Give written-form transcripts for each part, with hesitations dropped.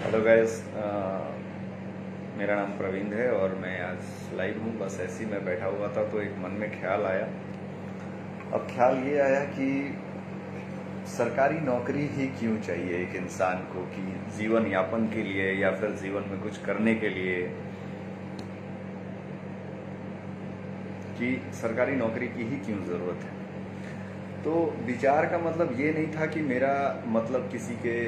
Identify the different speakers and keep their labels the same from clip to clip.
Speaker 1: Hello guys, मेरा नाम प्रवीण है और मैं आज लाइव हूँ। बस ऐसे ही मैं बैठा हुआ था तो एक मन में ख्याल आया। अब ख्याल ये आया कि सरकारी नौकरी ही क्यों चाहिए एक इंसान को, कि जीवन यापन के लिए या फिर जीवन में कुछ करने के लिए, कि सरकारी नौकरी की ही क्यों ज़रूरत है। तो विचार का मतलब ये नहीं था कि मेरा मतलब किसी के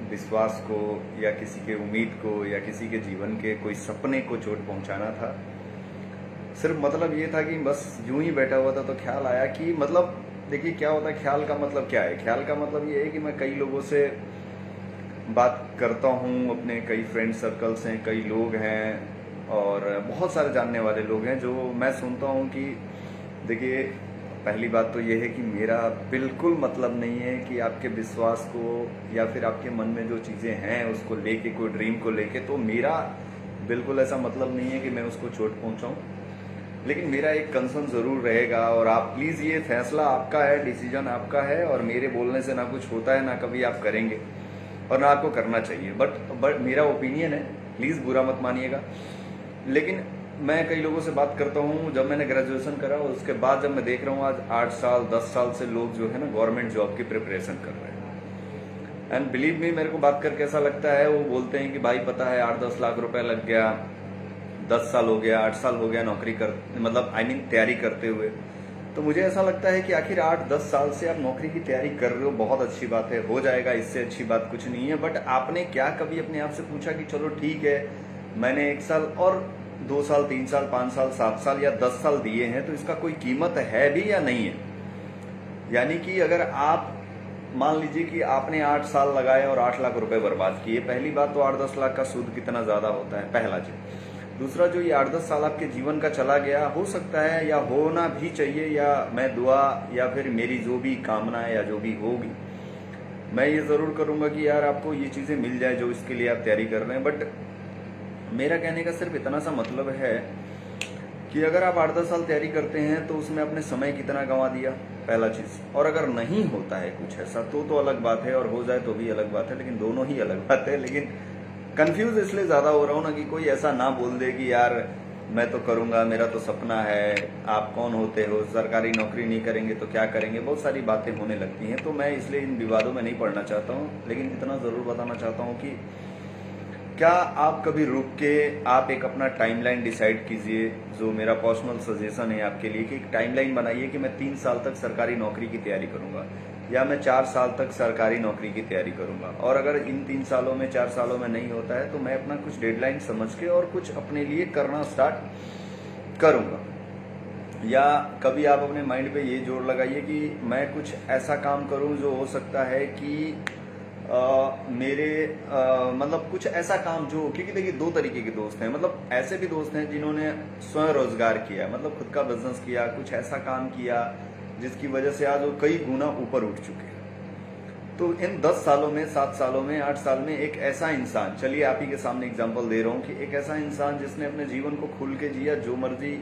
Speaker 1: विश्वास को या किसी के उम्मीद को या किसी के जीवन के कोई सपने को चोट पहुंचाना था। सिर्फ मतलब ये था कि बस यूं ही बैठा हुआ था तो ख्याल आया कि मतलब देखिए क्या होता है। ख्याल का मतलब क्या है? ख्याल का मतलब ये है कि मैं कई लोगों से बात करता हूँ, अपने कई फ्रेंड सर्कल्स हैं, कई लोग हैं और बहुत सारे जानने वाले लोग हैं जो मैं सुनता हूँ कि देखिए, पहली बात तो ये है कि मेरा बिल्कुल मतलब नहीं है कि आपके विश्वास को या फिर आपके मन में जो चीज़ें हैं उसको लेके, कोई ड्रीम को लेके, तो मेरा बिल्कुल ऐसा मतलब नहीं है कि मैं उसको चोट पहुंचाऊं। लेकिन मेरा एक कंसर्न ज़रूर रहेगा और आप प्लीज़, ये फैसला आपका है, डिसीजन आपका है और मेरे बोलने से ना कुछ होता है ना कभी आप करेंगे और ना आपको करना चाहिए। बट मेरा ओपिनियन है, प्लीज़ बुरा मत मानिएगा। लेकिन मैं कई लोगों से बात करता हूँ, जब मैंने ग्रेजुएशन करा उसके बाद जब मैं देख रहा हूँ आज 8 साल 10 साल से लोग जो है ना गवर्नमेंट जॉब की प्रिपरेशन कर रहे हैं। एंड बिलीव मी, मेरे को बात करके ऐसा लगता है, वो बोलते हैं कि भाई पता है 8-10 लाख रुपए लग गया, 10 साल हो गया, 8 साल हो गया नौकरी कर, मतलब आई मीन तैयारी करते हुए। तो मुझे ऐसा लगता है कि आखिर 8-10 साल से आप नौकरी की तैयारी कर रहे हो, बहुत अच्छी बात है, हो जाएगा, इससे अच्छी बात कुछ नहीं है। बट आपने क्या कभी अपने आप से पूछा कि चलो ठीक है, मैंने 1 साल और 2 साल 3 साल 5 साल 7 साल या 10 साल दिए हैं, तो इसका कोई कीमत है भी या नहीं है? यानी कि अगर आप मान लीजिए कि आपने 8 साल लगाए और 8 लाख रुपए बर्बाद किए, पहली बात तो 8-10 लाख का सूद कितना ज्यादा होता है, पहला चीज। दूसरा, जो ये 8-10 साल आपके जीवन का चला गया, हो सकता है या होना भी चाहिए, या मैं दुआ या फिर मेरी जो भी कामना है या जो भी होगी, मैं ये जरूर करूंगा कि यार आपको ये चीजें मिल जाए जो इसके लिए आप तैयारी कर रहे हैं। बट मेरा कहने का सिर्फ इतना सा मतलब है कि अगर आप 8-10 साल तैयारी करते हैं तो उसमें अपने समय कितना गंवा दिया, पहला चीज। और अगर नहीं होता है कुछ ऐसा तो अलग बात है, और हो जाए तो भी अलग बात है, लेकिन दोनों ही अलग बात है। लेकिन कंफ्यूज इसलिए ज्यादा हो रहा हूं ना कि कोई ऐसा ना बोल दे कि यार मैं तो करूंगा, मेरा तो सपना है, आप कौन होते हो, सरकारी नौकरी नहीं करेंगे तो क्या करेंगे, बहुत सारी बातें होने लगती हैं। तो मैं इसलिए इन विवादों में नहीं पड़ना चाहता हूँ, लेकिन इतना जरूर बताना चाहता हूँ कि क्या आप कभी रुक के आप एक अपना टाइमलाइन डिसाइड कीजिए। जो मेरा पर्सनल सजेशन है आपके लिए कि एक टाइमलाइन बनाइए कि मैं 3 साल तक सरकारी नौकरी की तैयारी करूंगा या मैं 4 साल तक सरकारी नौकरी की तैयारी करूंगा। और अगर इन 3 सालों में 4 सालों में नहीं होता है तो मैं अपना कुछ डेडलाइन समझ के और कुछ अपने लिए करना स्टार्ट करूंगा। या कभी आप अपने माइंड पे ये जोर लगाइए कि मैं कुछ ऐसा काम करूं जो हो सकता है कि मेरे मतलब कुछ ऐसा काम जो, क्योंकि देखिए 2 तरीके के दोस्त हैं, मतलब ऐसे भी दोस्त हैं जिन्होंने स्वयं रोजगार किया, मतलब खुद का बिजनेस किया, कुछ ऐसा काम किया जिसकी वजह से आज वो कई गुना ऊपर उठ चुके हैं। तो इन 10 सालों में, 7 सालों में, 8 साल में एक ऐसा इंसान, चलिए आप ही के सामने एग्जांपल दे रहा हूँ कि एक ऐसा इंसान जिसने अपने जीवन को खुल के जिया, जो मर्जी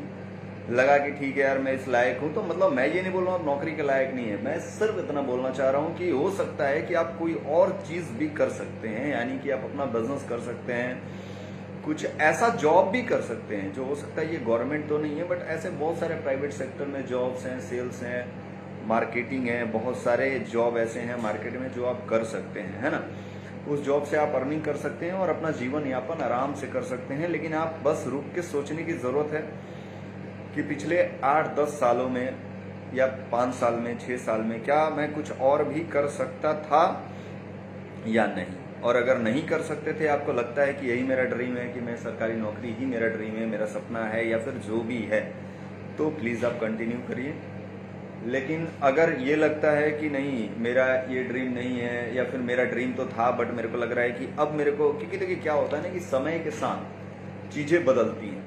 Speaker 1: लगा कि ठीक है यार मैं इस लायक हूं। तो मतलब मैं ये नहीं बोल रहा हूं आप नौकरी के लायक नहीं है, मैं सिर्फ इतना बोलना चाह रहा हूं कि हो सकता है कि आप कोई और चीज भी कर सकते हैं, यानी कि आप अपना बिजनेस कर सकते हैं, कुछ ऐसा जॉब भी कर सकते हैं जो हो सकता है ये गवर्नमेंट तो नहीं है, बट ऐसे बहुत सारे प्राइवेट सेक्टर में जॉब्स हैं, सेल्स हैं, मार्केटिंग है, बहुत सारे जॉब ऐसे हैं मार्केट में जो आप कर सकते हैं, है ना। उस जॉब से आप अर्निंग कर सकते हैं और अपना जीवन यापन आराम से कर सकते हैं। लेकिन आप बस रुक के सोचने की जरूरत है कि पिछले 8-10 सालों में या 5 साल में, 6 साल में क्या मैं कुछ और भी कर सकता था या नहीं। और अगर नहीं कर सकते थे, आपको लगता है कि यही मेरा ड्रीम है, कि मैं सरकारी नौकरी ही मेरा ड्रीम है, मेरा सपना है, या फिर जो भी है, तो प्लीज़ आप कंटिन्यू करिए। लेकिन अगर ये लगता है कि नहीं मेरा ये ड्रीम नहीं है, या फिर मेरा ड्रीम तो था बट मेरे को लग रहा है कि अब मेरे को, क्योंकि देखिए क्या होता है ना कि समय के साथ चीज़ें बदलती हैं।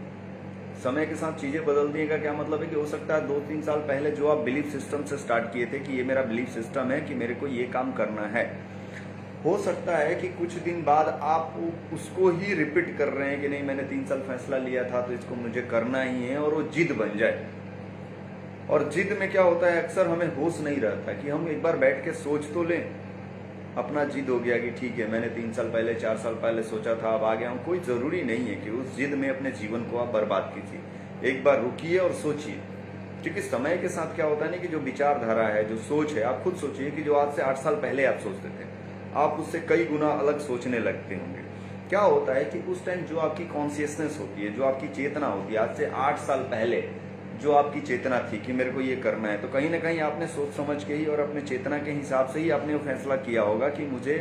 Speaker 1: समय के साथ चीजें बदलने का क्या मतलब है कि हो सकता है 2-3 साल पहले जो आप बिलीफ सिस्टम से स्टार्ट किए थे कि ये मेरा बिलीफ सिस्टम है कि मेरे को ये काम करना है, हो सकता है कि कुछ दिन बाद आप उसको ही रिपीट कर रहे हैं कि नहीं मैंने 3 साल फैसला लिया था तो इसको मुझे करना ही है, और वो जिद बन जाए। और जिद में क्या होता है, अक्सर हमें होश नहीं रहता कि हम एक बार बैठ के सोच तो लें, अपना जिद हो गया कि ठीक है मैंने 3 साल पहले 4 साल पहले सोचा था, अब आ गया हूँ। कोई ज़रूरी नहीं है कि उस जिद में अपने जीवन को आप बर्बाद कीजिए। एक बार रुकिए और सोचिए, क्योंकि समय के साथ क्या होता है ना कि जो विचारधारा है, जो सोच है, आप खुद सोचिए कि जो आज से 8 साल पहले आप सोचते थे, आप उससे कई गुना अलग सोचने लगते होंगे। क्या होता है कि उस टाइम जो आपकी कॉन्शियसनेस होती है, जो आपकी चेतना होती है, आज से 8 साल पहले जो आपकी चेतना थी कि मेरे को ये करना है, तो कहीं ना कहीं आपने सोच समझ के ही और अपने चेतना के हिसाब से ही आपने वो फैसला किया होगा कि मुझे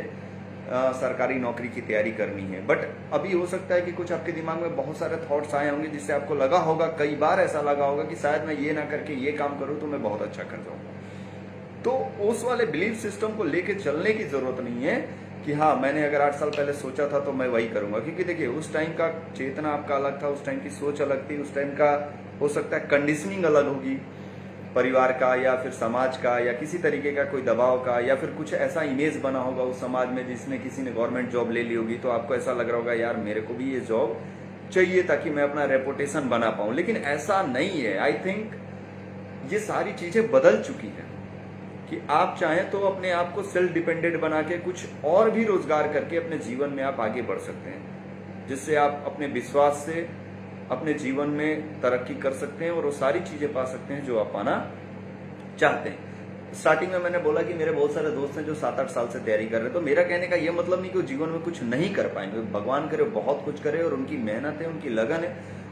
Speaker 1: सरकारी नौकरी की तैयारी करनी है। बट अभी हो सकता है कि कुछ आपके दिमाग में बहुत सारे थॉट्स आए होंगे जिससे आपको लगा होगा, कई बार ऐसा लगा होगा कि शायद मैं ये ना करके ये काम करूं तो मैं बहुत अच्छा कर जाऊंगा। तो उस वाले बिलीफ सिस्टम को लेके चलने की जरूरत नहीं है कि हाँ मैंने अगर 8 साल पहले सोचा था तो मैं वही करूंगा, क्योंकि देखिए उस टाइम का चेतना आपका अलग था, उस टाइम की सोच अलग थी, उस टाइम का हो सकता है कंडीशनिंग अलग होगी, परिवार का या फिर समाज का या किसी तरीके का कोई दबाव का, या फिर कुछ ऐसा इमेज बना होगा उस समाज में जिसमें किसी ने गवर्नमेंट जॉब ले ली होगी, तो आपको ऐसा लग रहा होगा यार मेरे को भी ये जॉब चाहिए ताकि मैं अपना रेपुटेशन बना पाऊं। लेकिन ऐसा नहीं है। आई थिंक ये सारी चीजें बदल चुकी है कि आप चाहें तो अपने आप को सेल्फ डिपेंडेंट बना के कुछ और भी रोजगार करके अपने जीवन में आप आगे बढ़ सकते हैं, जिससे आप अपने विश्वास से अपने जीवन में तरक्की कर सकते हैं और वो सारी चीजें पा सकते हैं जो आप पाना चाहते हैं। स्टार्टिंग में मैंने बोला कि मेरे बहुत सारे दोस्त हैं जो 7-8 साल से तैयारी कर रहे हैं, तो मेरा कहने का ये मतलब नहीं कि वो जीवन में कुछ नहीं कर पाएंगे। भगवान करे बहुत कुछ करे और उनकी मेहनत है, उनकी लगन है,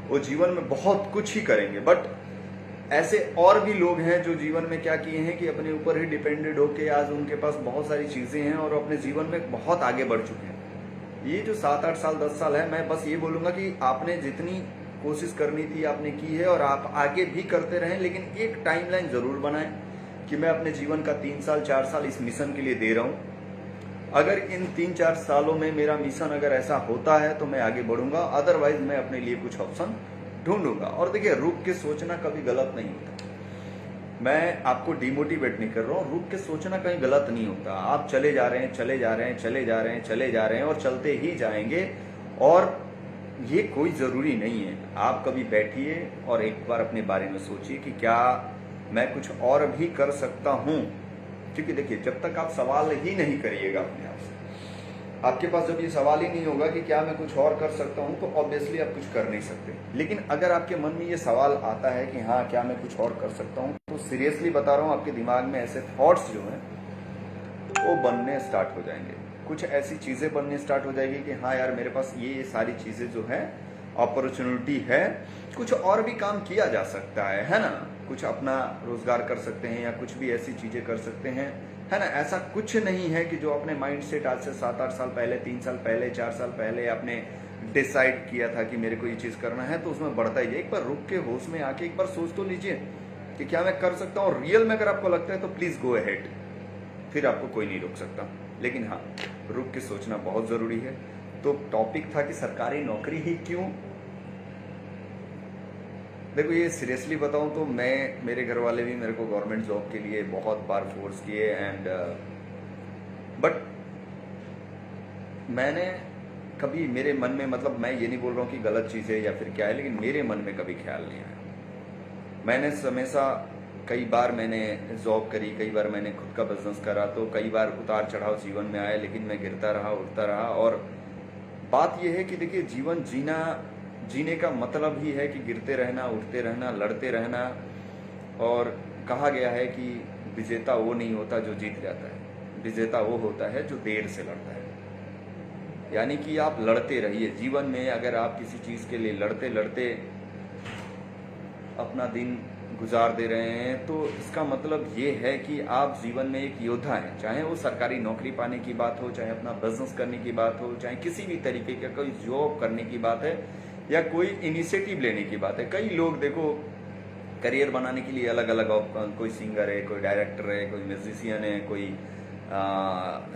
Speaker 1: वो जीवन में बहुत कुछ ही करेंगे। बट ऐसे और भी लोग हैं जो जीवन में क्या किए हैं कि अपने ऊपर ही डिपेंडेड होके आज उनके पास बहुत सारी चीजें हैं और अपने जीवन में बहुत आगे बढ़ चुके हैं। ये जो 7-8 साल 10 साल है, मैं बस ये बोलूंगा कि आपने जितनी कोशिश करनी थी आपने की है और आप आगे भी करते रहें, लेकिन एक टाइमलाइन जरूर बनाएं कि मैं अपने जीवन का 3 साल 4 साल इस मिशन के लिए दे रहा हूं। अगर इन 3-4 सालों में मेरा मिशन अगर ऐसा होता है तो मैं आगे बढ़ूंगा, अदरवाइज मैं अपने लिए कुछ ऑप्शन ढूंढूंगा। और देखिए रुक के सोचना कभी गलत नहीं होता। मैं आपको डिमोटिवेट नहीं कर रहा हूँ, रुक के सोचना कहीं गलत नहीं होता। आप चले जा रहे हैं, चले जा रहे हैं, चले जा रहे हैं, चले जा रहे हैं और चलते ही जाएंगे, और ये कोई जरूरी नहीं है। आप कभी बैठिए और एक बार अपने बारे में सोचिए कि क्या मैं कुछ और भी कर सकता हूं। क्योंकि देखिए जब तक आप सवाल ही नहीं करिएगा अपने आप से, आपके पास जब ये सवाल ही नहीं होगा कि क्या मैं कुछ और कर सकता हूं, तो ऑब्वियसली आप कुछ कर नहीं सकते। लेकिन अगर आपके मन में ये सवाल आता है कि हाँ क्या मैं कुछ और कर सकता हूं, तो सीरियसली बता रहा हूं आपके दिमाग में ऐसे थॉट्स जो हैं वो बनने स्टार्ट हो जाएंगे। कुछ ऐसी चीजें बनने स्टार्ट हो जाएगी कि हाँ यार मेरे पास ये सारी चीजें जो है अपॉर्चुनिटी है, कुछ और भी काम किया जा सकता है ना, कुछ अपना रोजगार कर सकते हैं या कुछ भी ऐसी चीजें कर सकते हैं, है ना। ऐसा कुछ नहीं है कि जो अपने माइंड सेट आज से 7-8 साल पहले, 3 साल पहले, 4 साल पहले आपने डिसाइड किया था कि मेरे को ये चीज करना है, तो उसमें बढ़ता ही। एक बार रुक के होश में आके एक बार सोच तो लीजिए कि क्या मैं कर सकता हूँ। रियल में अगर आपको लगता है तो प्लीज गो अहेड, फिर आपको कोई नहीं रोक सकता। लेकिन हाँ रुक के सोचना बहुत जरूरी है। तो टॉपिक था कि सरकारी नौकरी ही क्यों। देखो ये सीरियसली बताऊं तो मेरे घर वाले भी मेरे को गवर्नमेंट जॉब के लिए बहुत बार फोर्स किए, एंड बट मैंने कभी मेरे मन में, मतलब मैं ये नहीं बोल रहा हूँ कि गलत चीज़ है या फिर क्या है, लेकिन मेरे मन में कभी ख्याल नहीं आया। मैंने हमेशा कई बार मैंने जॉब करी, कई बार मैंने खुद का बिजनेस करा, तो कई बार उतार चढ़ाव जीवन में आए, लेकिन मैं गिरता रहा, उठता रहा। और बात यह है कि देखिए जीवन जीने का मतलब ही है कि गिरते रहना, उठते रहना, लड़ते रहना। और कहा गया है कि विजेता वो नहीं होता जो जीत जाता है, विजेता वो होता है जो देर से लड़ता है। यानी कि आप लड़ते रहिए जीवन में। अगर आप किसी चीज़ के लिए लड़ते लड़ते अपना दिन गुजार दे रहे हैं, तो इसका मतलब ये है कि आप जीवन में एक योद्धा हैं। चाहे वो सरकारी नौकरी पाने की बात हो, चाहे अपना बिजनेस करने की बात हो, चाहे किसी भी तरीके का कोई जॉब करने की बात है या कोई इनिशिएटिव लेने की बात है। कई लोग देखो करियर बनाने के लिए अलग अलग, कोई सिंगर है, कोई डायरेक्टर है, कोई म्यूजिशियन है, कोई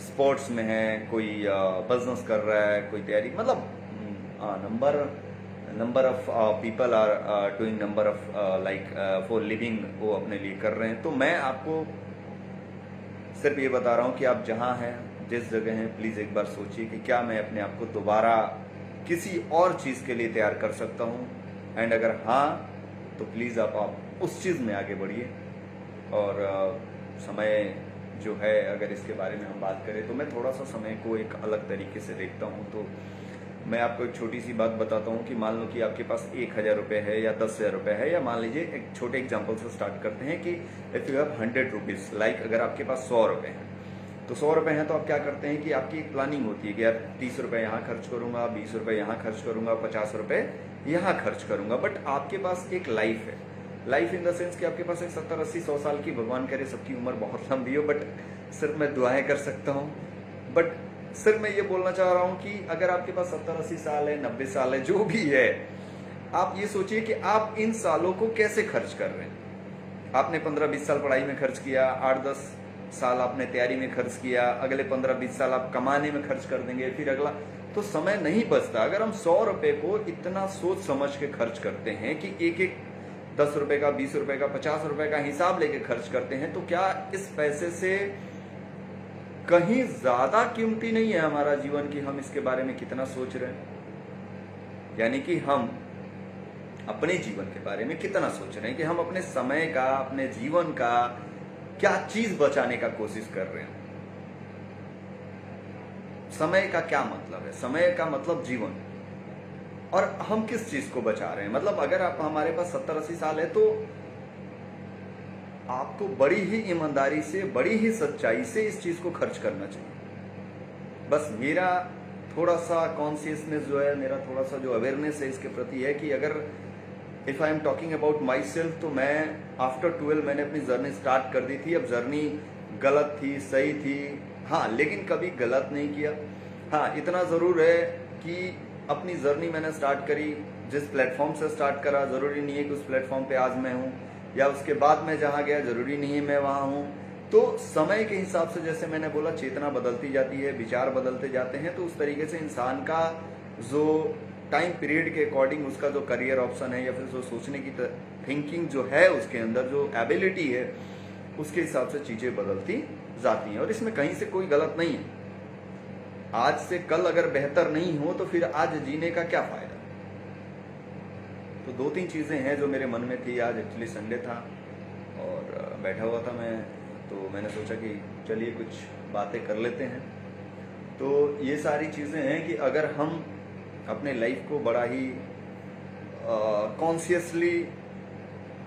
Speaker 1: स्पोर्ट्स में है, कोई बिजनेस कर रहा है, कोई तैयारी, मतलब number of people are doing number of like for living, वो अपने लिए कर रहे हैं। तो मैं आपको सिर्फ ये बता रहा हूँ कि आप जहाँ हैं, जिस जगह हैं, प्लीज़ एक बार सोचिए कि क्या मैं अपने आप को दोबारा किसी और चीज़ के लिए तैयार कर सकता हूँ। एंड अगर हाँ तो प्लीज़ आप उस चीज़ में आगे बढ़िए। और समय जो है, अगर इसके बारे में हम बात करें तो मैं थोड़ा सा समय को एक अलग तरीके से देखता हूँ। तो मैं आपको एक छोटी सी बात बताता हूँ कि मान लो कि आपके पास 1,000 रुपये है या 10,000 रुपये है, या मान लीजिए एक छोटे एग्जाम्पल से स्टार्ट करते हैं कि if you have 100 rupees, like अगर आपके पास 100 रुपये हैं, तो 100 रुपये हैं तो आप क्या करते हैं कि आपकी एक प्लानिंग होती है कि यार 30 रुपये यहाँ खर्च करूँगा, 20 रुपये यहाँ खर्च करूँगा, 50 रुपये यहाँ खर्च करूँगा। बट आपके पास एक लाइफ है, लाइफ इन द सेंस कि आपके पास एक 70, 80, 100 साल की, भगवान करे सबकी उम्र बहुत लंबी हो, बट सिर्फ मैं दुआएं कर सकता हूँ। बट सिर्फ मैं ये बोलना चाह रहा हूँ कि अगर आपके पास 70, 80 साल है, 90 साल है, जो भी है, आप ये सोचिए कि आप इन सालों को कैसे खर्च कर रहे हैं। आपने 15-20 साल पढ़ाई में खर्च किया, 8-10 साल आपने तैयारी में खर्च किया, अगले 15-20 साल आप कमाने में खर्च कर देंगे, फिर अगला, तो समय नहीं बचता। अगर हम 100 रुपये को इतना सोच समझ के खर्च करते हैं कि एक एक 10 रुपये का, 20 रुपये का, 50 रुपये का हिसाब लेके खर्च करते हैं, तो क्या इस पैसे से कहीं ज्यादा कीमती नहीं है हमारा जीवन कि हम इसके बारे में कितना सोच रहे हैं? यानी कि हम अपने जीवन के बारे में कितना सोच रहे हैं, कि हम अपने समय का, अपने जीवन का क्या चीज बचाने का कोशिश कर रहे हैं। समय का क्या मतलब है? समय का मतलब जीवन, और हम किस चीज को बचा रहे हैं। मतलब अगर आप, हमारे पास 70-80 साल है, तो आपको बड़ी ही ईमानदारी से, बड़ी ही सच्चाई से इस चीज को खर्च करना चाहिए। बस मेरा थोड़ा सा कॉन्शियसनेस जो है, मेरा थोड़ा सा जो अवेयरनेस है इसके प्रति है कि अगर if I am talking about my self, तो मैं आफ्टर 12 मैंने अपनी जर्नी स्टार्ट कर दी थी। अब जर्नी गलत थी, सही थी, हाँ, लेकिन कभी गलत नहीं किया। हाँ, इतना जरूर है कि अपनी जर्नी मैंने स्टार्ट करी, जिस प्लेटफॉर्म से स्टार्ट करा, जरूरी नहीं है कि उस प्लेटफॉर्म पे आज मैं हूँ, या उसके बाद मैं जहाँ गया जरूरी नहीं है मैं वहाँ हूँ। तो समय के हिसाब से, जैसे मैंने बोला, चेतना बदलती जाती है, विचार बदलते जाते हैं, तो उस तरीके से इंसान का जो टाइम पीरियड के अकॉर्डिंग उसका जो करियर ऑप्शन है, या फिर जो सोचने की थिंकिंग जो है उसके अंदर, जो एबिलिटी है, उसके हिसाब से चीजें बदलती जाती हैं। और इसमें कहीं से कोई गलत नहीं है। आज से कल अगर बेहतर नहीं हो तो फिर आज जीने का क्या फायदा। तो 2-3 चीजें हैं जो मेरे मन में थी। आज एक्चुअली संडे था और बैठा हुआ था मैं, तो मैंने सोचा कि चलिए कुछ बातें कर लेते हैं। तो ये सारी चीजें हैं कि अगर हम अपने लाइफ को बड़ा ही कॉन्शियसली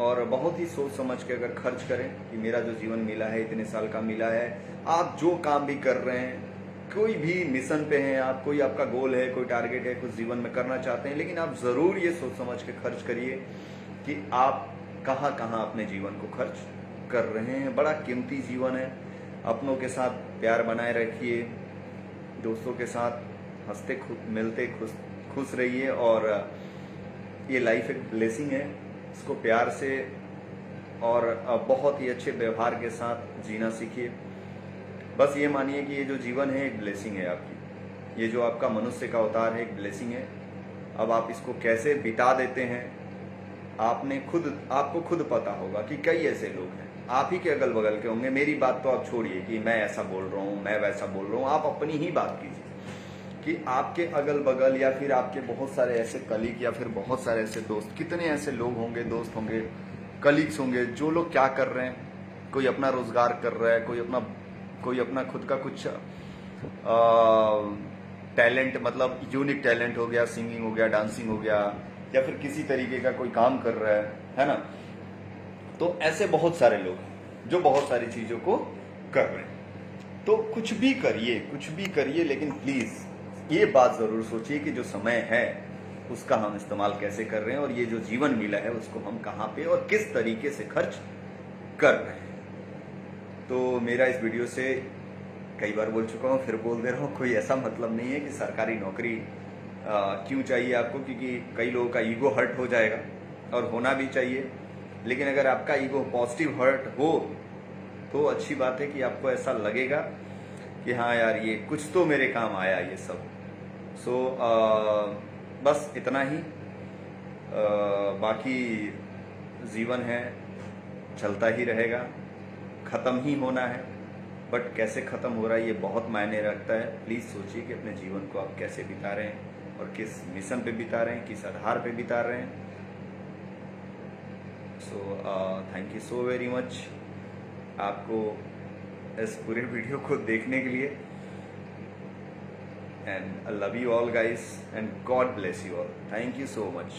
Speaker 1: और बहुत ही सोच समझ के अगर खर्च करें कि मेरा जो जीवन मिला है, इतने साल का मिला है, आप जो काम भी कर रहे हैं, कोई भी मिशन पे हैं आप, कोई आपका गोल है, कोई टारगेट है, कुछ जीवन में करना चाहते हैं, लेकिन आप जरूर ये सोच समझ के खर्च करिए कि आप कहाँ कहाँ अपने जीवन को खर्च कर रहे हैं। बड़ा कीमती जीवन है। अपनों के साथ प्यार बनाए रखिए, दोस्तों के साथ हंसते मिलते खुश रहिए, और ये लाइफ एक ब्लेसिंग है, इसको प्यार से और बहुत ही अच्छे व्यवहार के साथ जीना सीखिए। बस ये मानिए कि ये जो जीवन है एक ब्लेसिंग है आपकी, ये जो आपका मनुष्य का अवतार है एक ब्लेसिंग है। अब आप इसको कैसे बिता देते हैं, आपको खुद पता होगा कि कई ऐसे लोग हैं, आप ही के अगल बगल के होंगे। मेरी बात तो आप छोड़िए कि मैं ऐसा बोल रहा हूँ, मैं वैसा बोल रहा हूँ, आप अपनी ही बात कीजिए कि आपके अगल बगल या फिर आपके बहुत सारे ऐसे कलीग या फिर बहुत सारे ऐसे दोस्त, कितने ऐसे लोग होंगे, दोस्त होंगे, कलीग्स होंगे, जो लोग क्या कर रहे हैं। कोई अपना रोजगार कर रहा है, कोई अपना खुद का कुछ टैलेंट, मतलब यूनिक टैलेंट हो गया, सिंगिंग हो गया, डांसिंग हो गया, या फिर किसी तरीके का कोई काम कर रहा है ना। तो ऐसे बहुत सारे लोग हैं जो बहुत सारी चीजों को कर रहे हैं। तो कुछ भी करिए, लेकिन प्लीज ये बात जरूर सोचिए कि जो समय है उसका हम इस्तेमाल कैसे कर रहे हैं, और ये जो जीवन मिला है उसको हम कहाँ पे और किस तरीके से खर्च कर रहे हैं। तो मेरा इस वीडियो से कई बार बोल चुका हूँ, फिर बोल दे रहा हूँ, कोई ऐसा मतलब नहीं है कि सरकारी नौकरी क्यों चाहिए आपको, क्योंकि कई लोगों का ईगो हर्ट हो जाएगा, और होना भी चाहिए। लेकिन अगर आपका ईगो पॉजिटिव हर्ट हो तो अच्छी बात है कि आपको ऐसा लगेगा कि हाँ यार, ये कुछ तो मेरे काम आया ये सब। बस इतना ही। बाकी जीवन है, चलता ही रहेगा, खत्म ही होना है, बट कैसे खत्म हो रहा है ये बहुत मायने रखता है। प्लीज सोचिए कि अपने जीवन को आप कैसे बिता रहे हैं और किस मिशन पे बिता रहे हैं, किस आधार पे बिता रहे हैं। So thank you so very much. आपको इस पूरे वीडियो को देखने के लिए। And I love you all guys and God bless you all. Thank you so much.